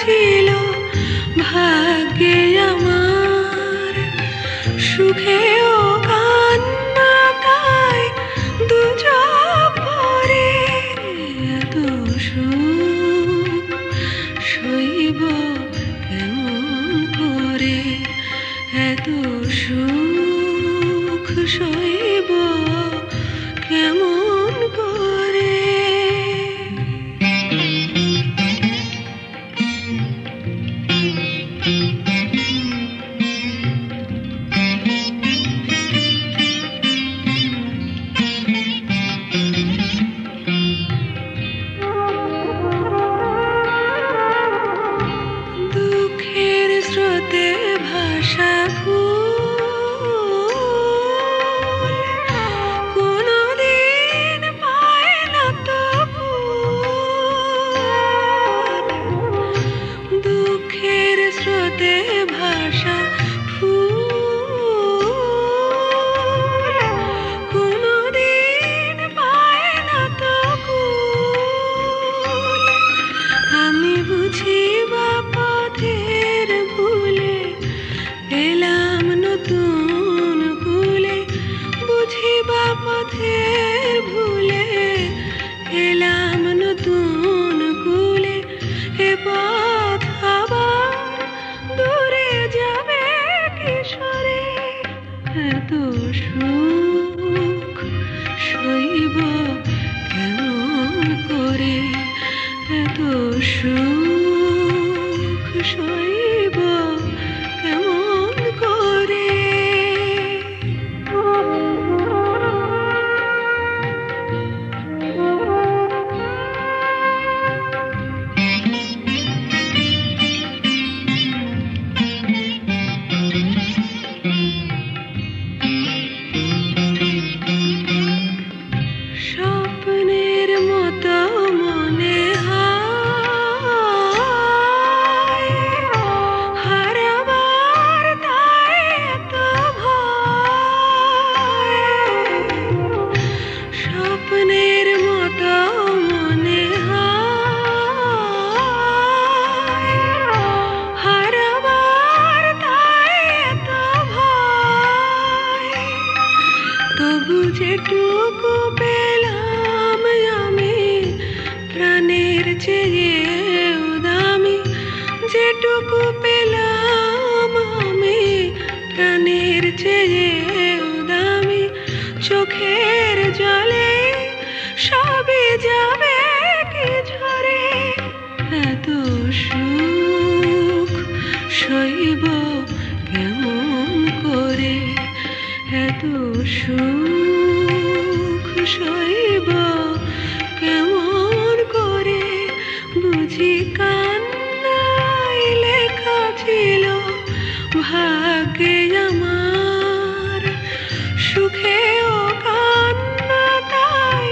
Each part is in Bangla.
ছিল ভাগ্যে আমার, সুখেও কান্না তাই দু চোখ ভরে। এত সুখ সইব কেমন করে, এত সুখ সইব কেমন করে। দুঃখের স্রোতে ভাসা ফুল কোনদিন পায় না তো ফুল। দুঃখের স্রোতে ভাসা ফুল কোনদিন পায় না তো ফুল। আমি বুঝি বা পথের ভুলে এলাম নতুন কুলে, বুঝি বা পথের ভুলে এলাম নতুন কুলে। এ পথ আবার দূরে যাবে কিশোরে, এত সুখ সইব কেমন করে, এত সুখ সইব কেমন করে। স্বপ্নের মতো মনে হয় হারাবার তাই এত ভয়। স্বপ্নের মতো মনে হয় হারাবার তাই এত ভয়। তবু যেটুকু পেলাম আমি প্রাণের চেয়েও দামি, যেটুকু পেলাম আমি প্রাণের চেয়েও দামি। চোখের জলে সবই যাবে কি ঝরে, এত সুখ সইব কেমন করে, এত সুখ সইব কেমন করে। বুঝি কান্নায় লেখা ছিল ভাগ্যে আমার, সুখেও কান্না তাই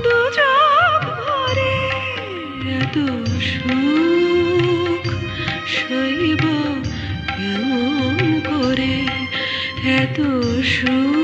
দু চোখ ভরে। এত সুখ সইব কেমন করে, এত সুখ